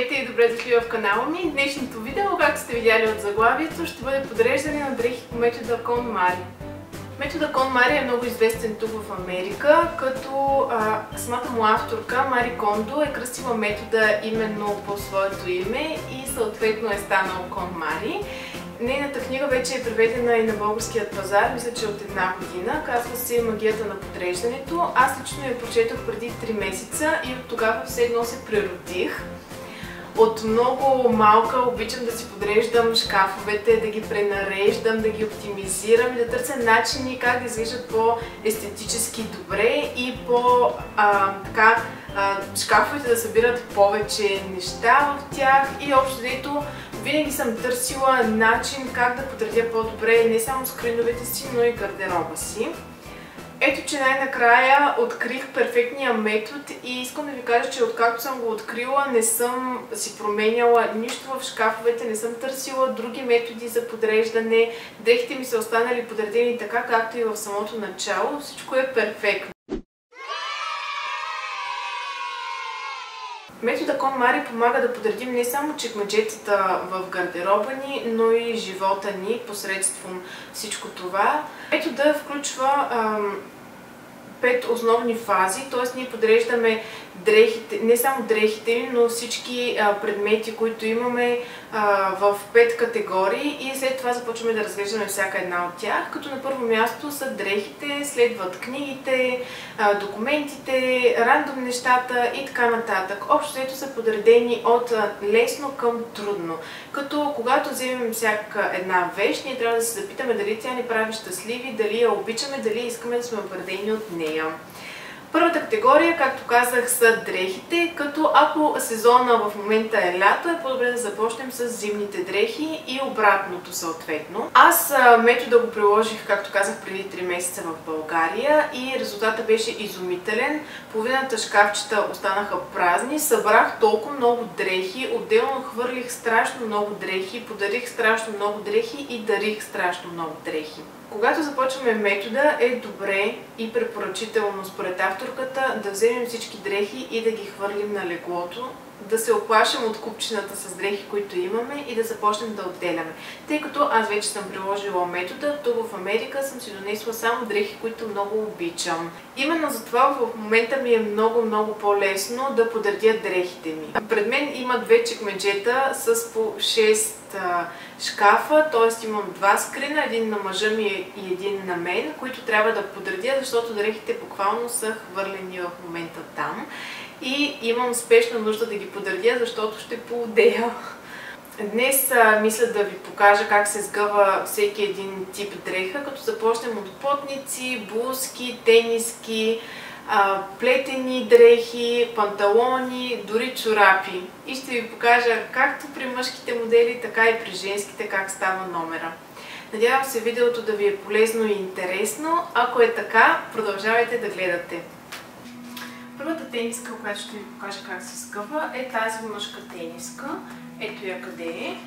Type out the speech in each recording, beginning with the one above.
Здравейте и добре дошли в канала ми. Днешното видео, както сте видяли от заглавието, ще бъде подреждане на дрехи по метода KonMari. Метода KonMari е много известен тук в Америка, като самата му авторка Мари Кондо е кръстила метода именно по своето име и съответно е станал KonMari. Нейната книга вече е преведена и на българският пазар, мисля, че от една година. Казва се "Магията на подреждането". Аз лично я прочетох преди 3 месеца и от тогава все едно се преродих. От много малка обичам да си подреждам шкафовете, да ги пренареждам, да ги оптимизирам и да търся начини как да изглеждат по-естетически добре и шкафовете да събират повече неща в тях и общо взето винаги съм търсила начин как да подредя по-добре не само скриновете си, но и гардероба си. Ето, че най-накрая открих перфектния метод и искам да ви кажа, че откакто съм го открила, не съм си променяла нищо в шкафовете, не съм търсила други методи за подреждане. Дрехите ми са останали подредени така, както и в самото начало. Всичко е перфектно. Метода KonMari помага да подредим не само чекмеджетата в гардероба ни, но и живота ни посредством всичко това. Метода включва 5 основни фази, т.е. ние подреждаме дрехите, не само дрехите, но всички предмети, които имаме в 5 категории и след това започваме да разглеждаме всяка една от тях, като на първо място са дрехите, следват книгите, документите, рандом нещата и така нататък. Общо взето са подредени от лесно към трудно, като когато вземем всяка една вещ, ние трябва да се запитаме дали тя ни прави щастливи, дали я обичаме, дали искаме да сме обградени от нея. Първата категория, както казах, са дрехите, като ако сезона в момента е лято, е по-добре да започнем с зимните дрехи и обратното съответно. Аз метода го приложих, както казах, преди 3 месеца в България и резултатът беше изумителен. Половината шкафчета останаха празни, събрах толкова много дрехи, отделно хвърлих страшно много дрехи, подарих страшно много дрехи и дарих страшно много дрехи. Когато започваме метода, е добре и препоръчително според авторката да вземем всички дрехи и да ги хвърлим на леглото, да се оплашим от купчината с дрехи, които имаме и да започнем да отделяме. Тъй като аз вече съм приложила метода, тук в Америка съм си донесла само дрехи, които много обичам. Именно затова в момента ми е много по-лесно да подредя дрехите ми. Пред мен има 2 чекмеджета с по 6 шкафа, т.е. имам 2 скрина, един на мъжа ми и един на мен, които трябва да подредя, защото дрехите буквално са хвърлени в момента там. И имам спешна нужда да ги подредя, защото ще поудея. Днес мисля да ви покажа как се сгъва всеки един тип дреха, като започнем от потници, блузки, тениски, плетени дрехи, панталони, дори чорапи. И ще ви покажа както при мъжките модели, така и при женските как става номера. Надявам се видеото да ви е полезно и интересно. Ако е така, продължавайте да гледате. Първата тениска, която ще ви покажа как се сгъва, е тази мъжка тениска. Ето я къде е.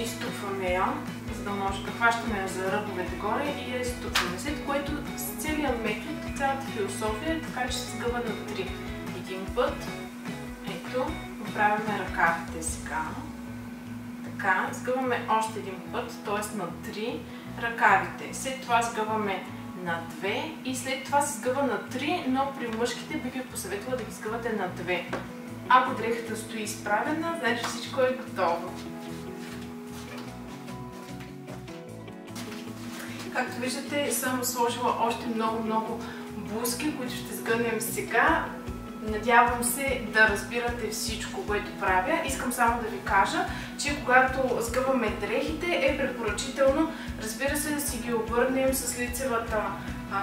Изтупваме я, за да може да хващаме я за ръбовете горе и я изтупваме. След което с целият метод, цялата философия е така, че се сгъва на 3. Един път, ето, направяме ръкавите сега. Така, сгъваме още един път, т.е. на 3 ръкавите. След това сгъваме на 2 и след това се сгъва на 3, но при мъжките бих ви посъветвала да ги сгъвате на 2. Ако дрехата стои изправена, значи всичко е готово. Както виждате, съм сложила още много блузки, които ще сгънем сега. Надявам се да разбирате всичко, което правя. Искам само да ви кажа, че когато сгъваме дрехите, е препоръчително, разбира се, да си ги обърнем с лицевата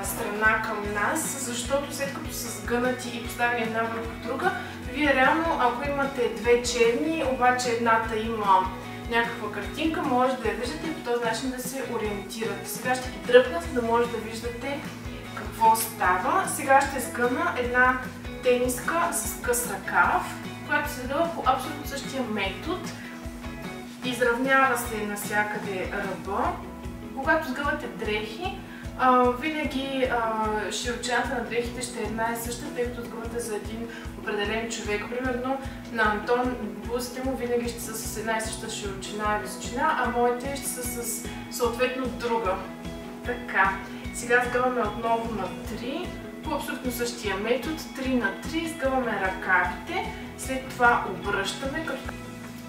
страна към нас, защото след като са сгънати и поставени една върху друга, вие реално, ако имате 2 черни, обаче едната има някаква картинка, може да я виждате и по този начин да се ориентирате. Сега ще ги дръпна, за да може да виждате какво става. Сега ще сгъна една тениска с къс ръкав, която се дава по абсолютно същия метод. Изравнява се навсякъде ръба. Когато сгъвате дрехи, Винаги широчината на дрехите ще е една и съща, тъй като сгъвате за един определен човек. Примерно на Антон блузите му винаги ще са с една и съща широчина и височина, а моите ще са с съответно друга. Така, сега сгъваме отново на 3, по абсолютно същия метод, 3 на 3, сгъваме ръкавите, след това обръщаме, като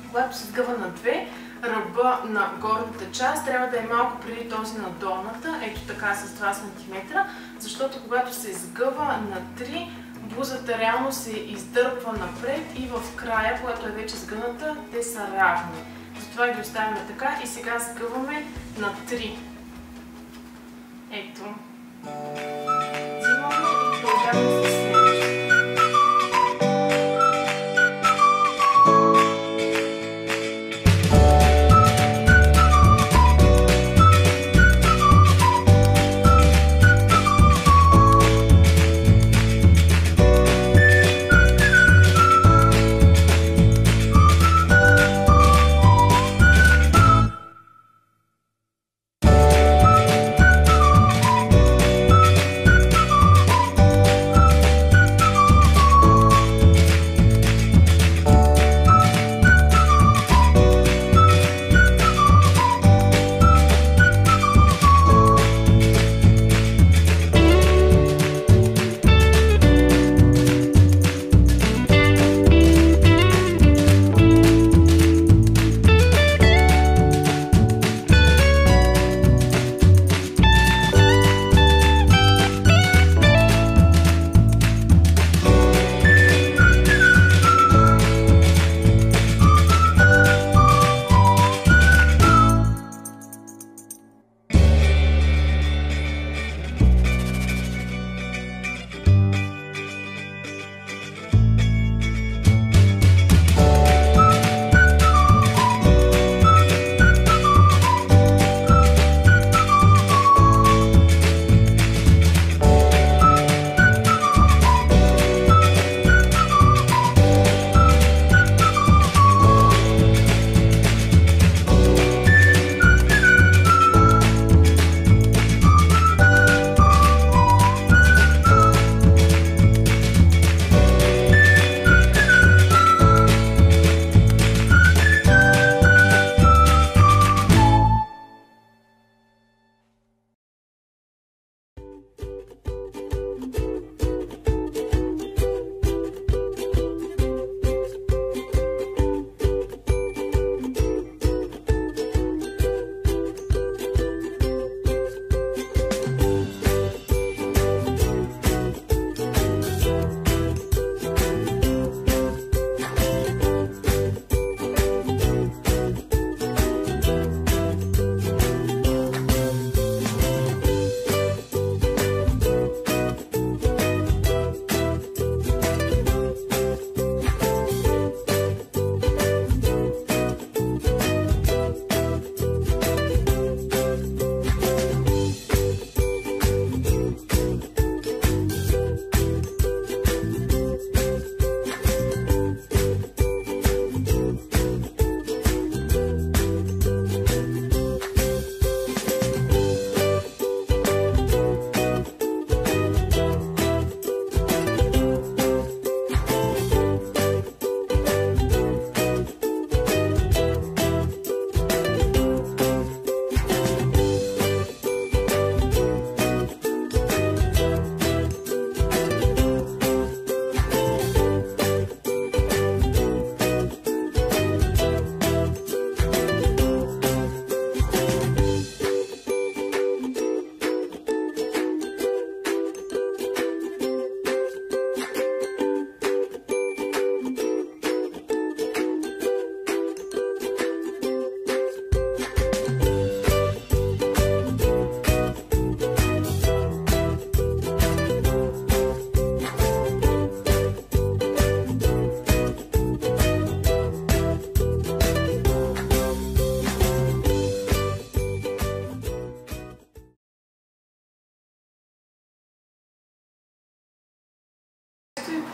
когато се сгъва на 2, ръба на горната част трябва да е малко преди този на долната, ето така с 2 см, защото когато се сгъва на 3, блузата реално се издърпва напред и в края, когато е вече сгъната, те са равни. Затова ги оставяме така и сега сгъваме на 3. Ето. Взимаме и продължаваме с следващото.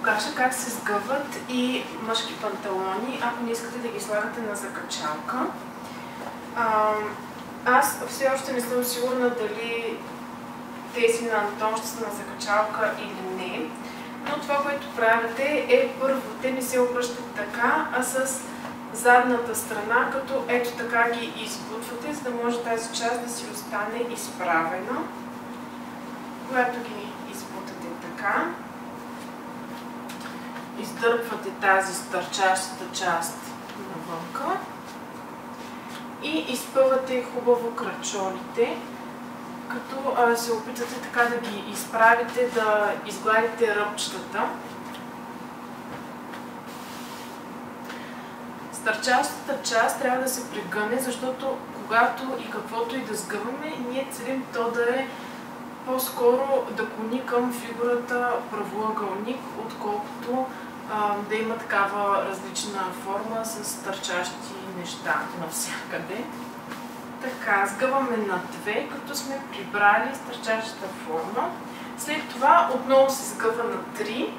покажа как се сгъват и мъжки панталони, ако не искате да ги слагате на закачалка. Аз все още не съм сигурна дали тези на Антон ще са на закачалка или не. Но това, което правите е първо, те не се обръщат така, а с задната страна, като ето така ги избутвате, за да може тази част да си остане изправена. Когато ги избутате така, издърпвате тази стърчащата част навънка и изпъвате хубаво крачолите, като се опитате така да ги изправите, да изгладите ръбчетата. Стърчащата част трябва да се прегъне, защото когато и каквото и да сгъваме, ние целим то да е по-скоро да клони към фигурата правоъгълник, отколкото да има такава различна форма с стърчащи неща навсякъде. Така, сгъваме на 2, като сме прибрали стърчащата форма. След това отново се сгъва на 3,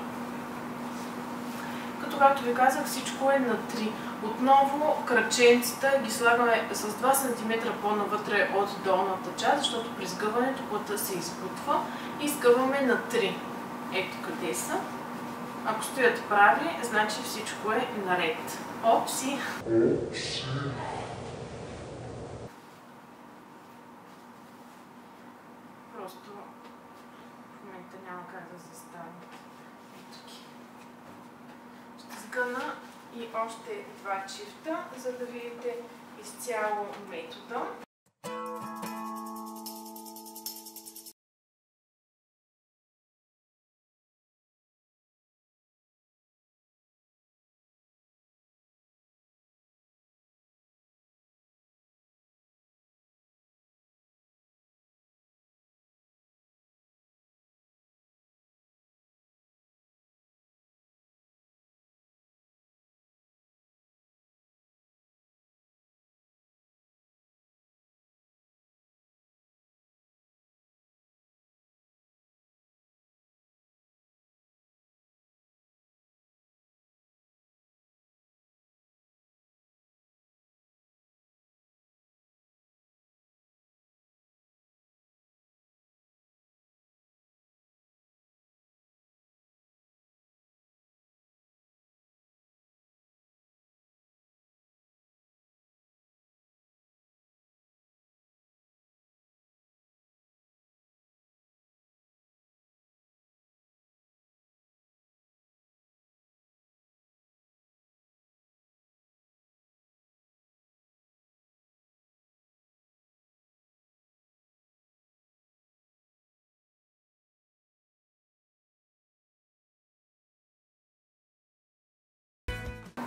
като както ви казах, всичко е на 3. Отново кръченцата ги слагаме с 2 см по-навътре от долната част, защото при сгъването плътта се избутва и сгъваме на 3. Ето къде са. Ако стоят прави, значи всичко е наред. Опси! Просто в момента няма как да заставим. Ще сгъна и още 2 чифта, за да видите изцяло метода.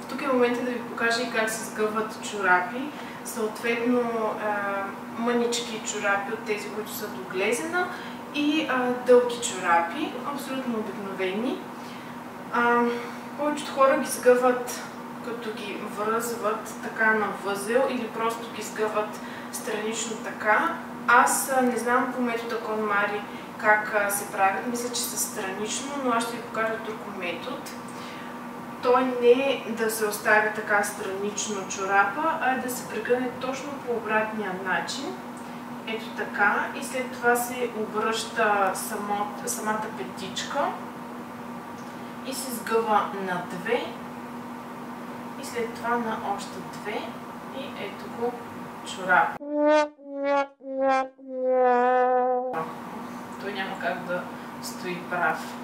Тук е момента да ви покажа и как се сгъват чорапи. Съответно мънички чорапи от тези, които са до глезена и дълги чорапи, абсолютно обикновени. Повечето хора ги сгъват като ги връзват така на възел или просто ги сгъват странично така. Аз не знам по метода KonMari как се правят, мисля, че са странично, но аз ще ви покажа друг метод. Той не е да се остави така странично чорапа, а да се прегъне точно по обратния начин. Ето така. И след това се обръща самата петичка и се сгъва на 2 и след това на още 2 и ето го чорап. Той няма как да стои прав.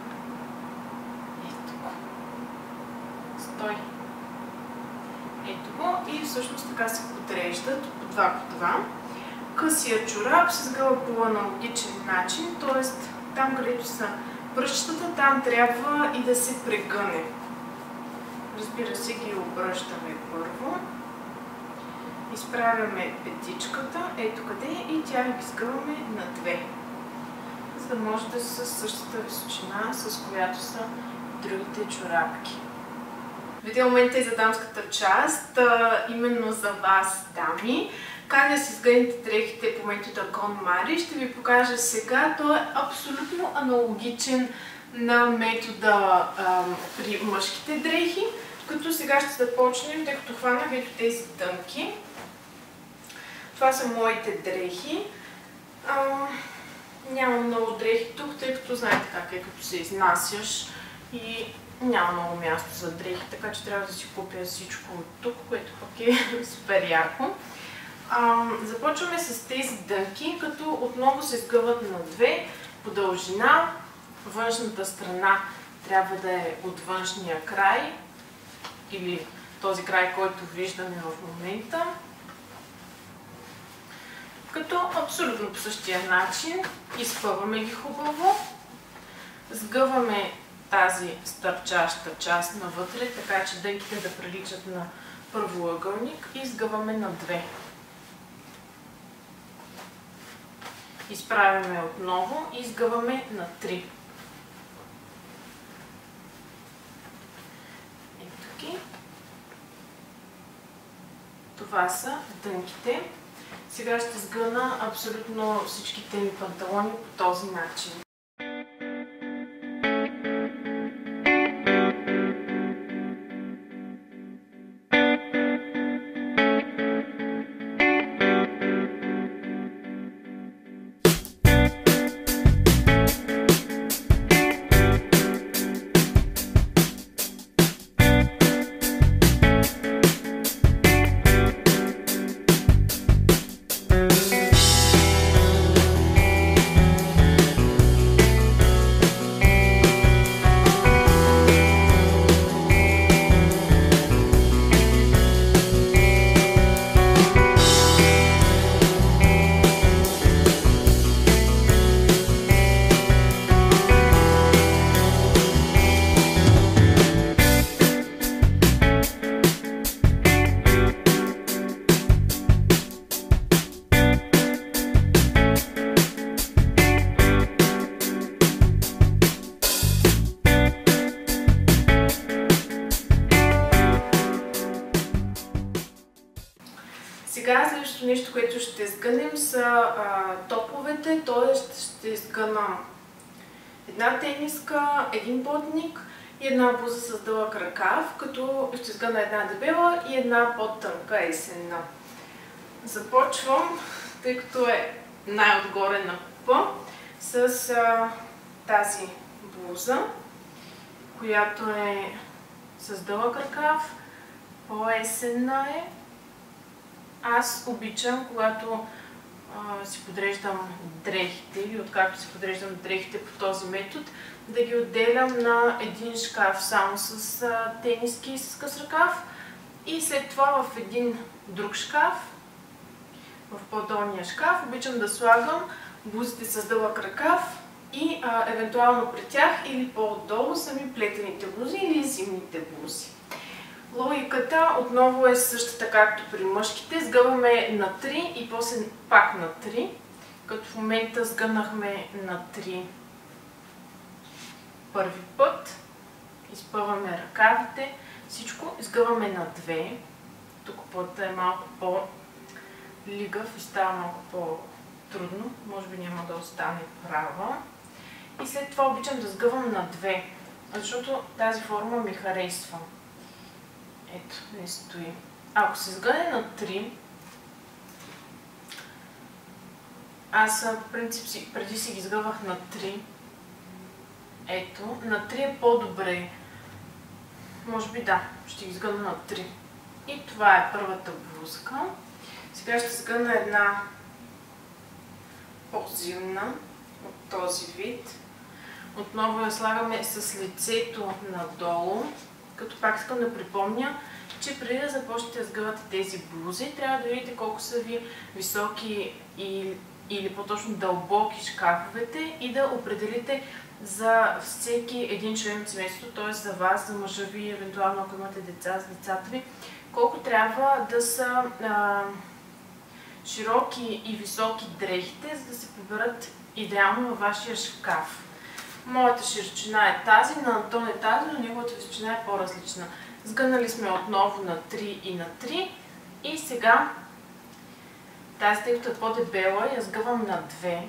Ето го и всъщност така се подреждат по 2 по 2. Късия чорап се сгъва по аналогичен начин, т.е. там където са пръщата, там трябва и да се прегъне. Разбира се, ги обръщаме първо. Изправяме петичката, ето къде, и тя ги сгъваме на 2. За да може да са със същата височина, с която са другите чорапки. Видеомоментът е за дамската част, именно за вас, дами. Как да си сгънете дрехите по метода KonMari ще ви покажа сега. Той е абсолютно аналогичен на метода при мъжките дрехи, като сега ще започнем, тъй като хванах ето тези дънки. Това са моите дрехи. Няма много дрехи тук, тъй като знаете как е, като се изнасяш и няма много място за дрехи, така че трябва да си купя всичко от тук, което пък е супер яко. Започваме с тези дънки, като отново се сгъват на две по дължина. Външната страна трябва да е от външния край или този край, който виждаме в момента. Като абсолютно по същия начин изпъваме ги хубаво, сгъваме тази стърчаща част навътре, така че дънките да приличат на първоъгълник и сгъваме на две. Изправяме отново и сгъваме на 3. Ето ги. Това са дънките. Сега ще сгъна абсолютно всичките ми панталони по този начин. Сега следващото нещо, което ще сгънем са топовете, т.е. ще сгъна една тениска, един ботник и една блуза с дълъг ръкав, като ще сгъна една дебела и една по-тънка есенна. Започвам, тъй като е най-отгоре на купа, с тази блуза, която е с дълъг ръкав, по-есенна е. Аз обичам, когато си подреждам дрехите или откакто си подреждам дрехите по този метод, да ги отделям на един шкаф само с тениски и с къс ръкав и след това в един друг шкаф, в по-долния шкаф, обичам да слагам блузите с дълъг ръкав и евентуално при тях или по-отдолу са ми плетените блузи или зимните блузи. Логиката отново е същата както при мъжките. Сгъваме на 3 и после пак на 3, като в момента сгънахме на 3 първи път. Изпъваме ръкавите, всичко изгъваме на 2. Тук пътя е малко по-лигав и става малко по-трудно. Може би няма да остане права. И след това обичам да сгъвам на 2, защото тази форма ми харесва. Ето, не стои. Ако се сгъне на 3, аз в принцип преди си ги сгъвах на 3. Ето, на 3 е по-добре. Може би да, ще ги сгъна на 3. И това е първата блузка. Сега ще сгъна една по-зимна от този вид. Отново я слагаме с лицето надолу. Като пак искам да припомня, че преди да започнете да сгъвате тези блузи, трябва да видите колко са ви високи или по-точно дълбоки шкафовете и да определите за всеки един член от семейството, т.е. за вас, за мъжа ви, евентуално ако имате деца, с децата ви, колко трябва да са широки и високи дрехите, за да се поберат идеално във вашия шкаф. Моята широчина е тази, на Антон е тази, но неговата височина е по-различна. Сгънали сме отново на 3 и на 3 и сега тази, тъй като е по-дебела, я сгъвам на 2.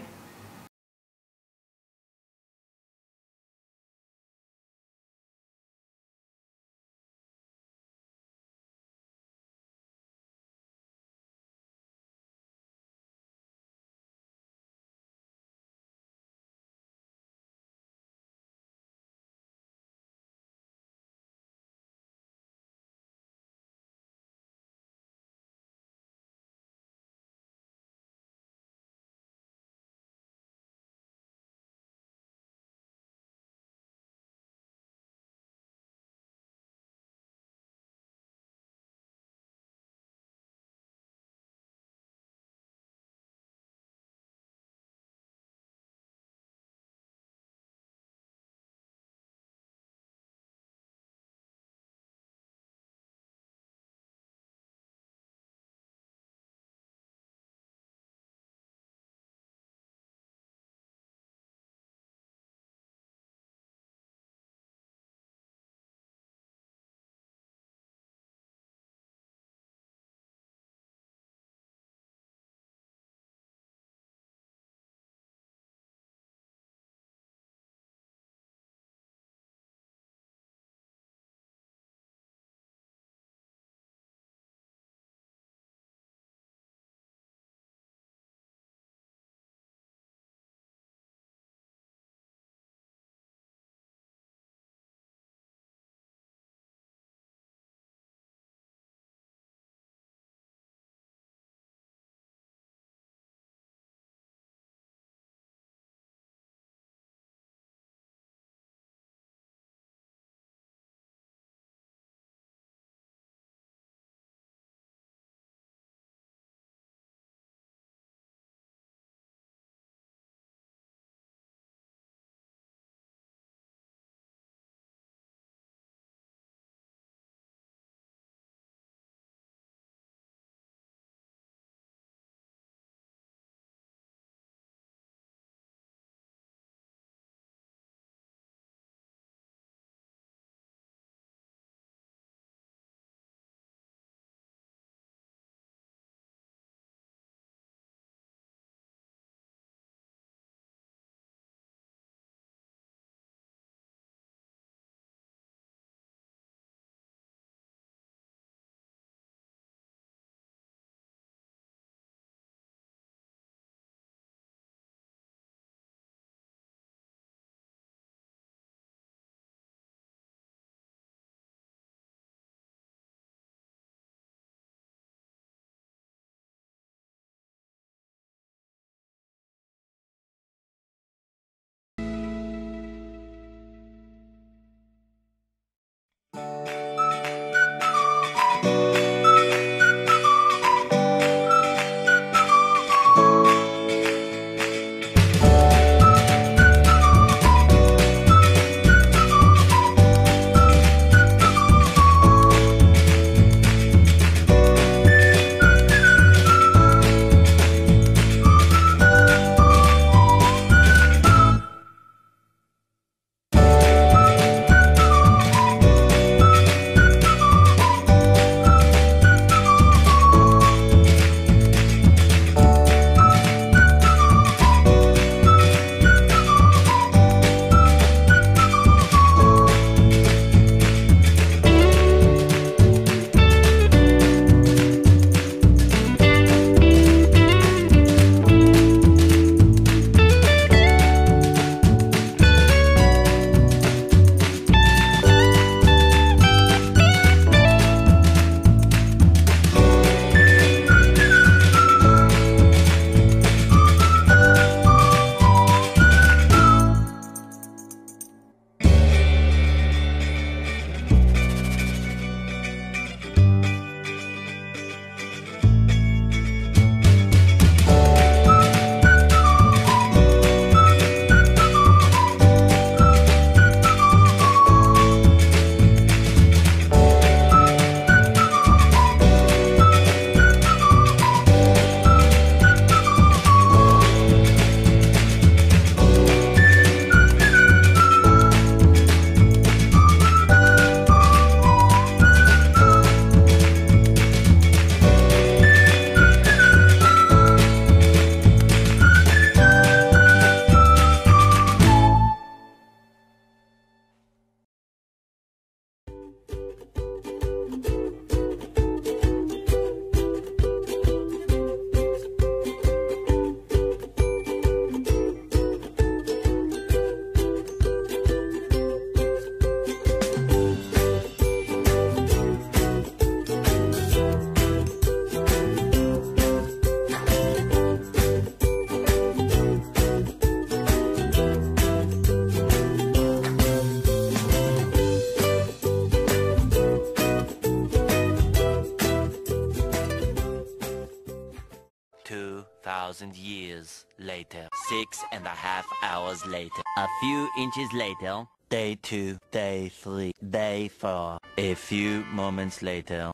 2,000 years later. 6.5 hours later. A few inches later. Day 2, day 3, day 4. A few moments later.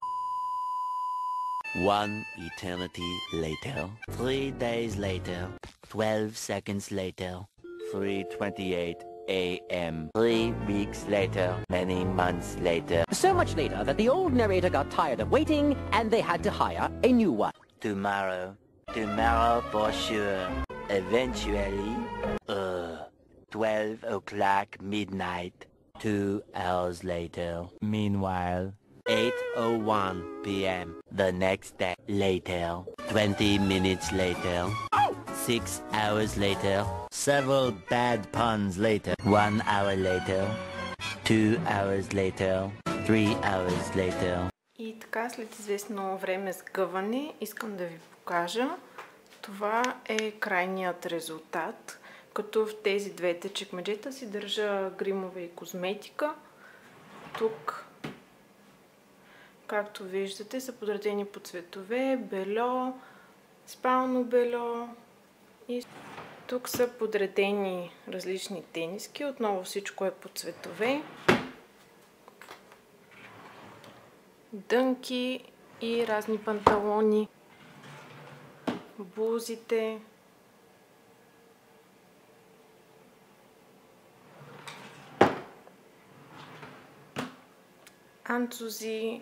1 eternity later. 3 days later. 12 seconds later. 3:28 a.m. 3 weeks later. Many months later. So much later that the old narrator got tired of waiting and they had to hire a new one. Tomorrow. Tomorrow for sure. Eventually. 12 o'clock midnight. 2 hours later. Meanwhile. 8:01 p.m. the next day. Later. 20 minutes later. 6 hours later. Several bad puns later. 1 hour later. 2 hours later. 3 hours later. И така, след известно време сгъване, искам да ви покажа. Това е крайният резултат, като в тези двете чекмеджета си държа гримове и козметика. Тук, както виждате, са подредени по цветове, бельо, спално бельо и тук са подредени различни тениски. Отново всичко е по цветове. Дънки и разни панталони, блузите, анцузи,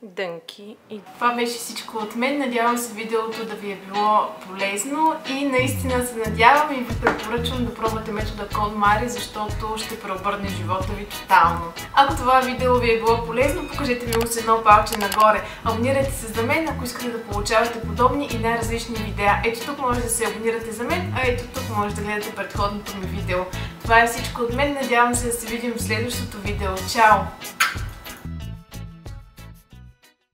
дънки. И това беше всичко от мен. Надявам се видеото да ви е било полезно и наистина се надявам и ви препоръчвам да пробвате метода KonMari, защото ще преобърне живота ви тотално. Ако това видео ви е било полезно, покажете ми с едно палче нагоре. Абонирайте се за мен, ако искате да получавате подобни и най-различни видеа. Ето тук може да се абонирате за мен, а ето тук може да гледате предходното ми видео. Това е всичко от мен. Надявам се да се видим в следващото видео. Чао!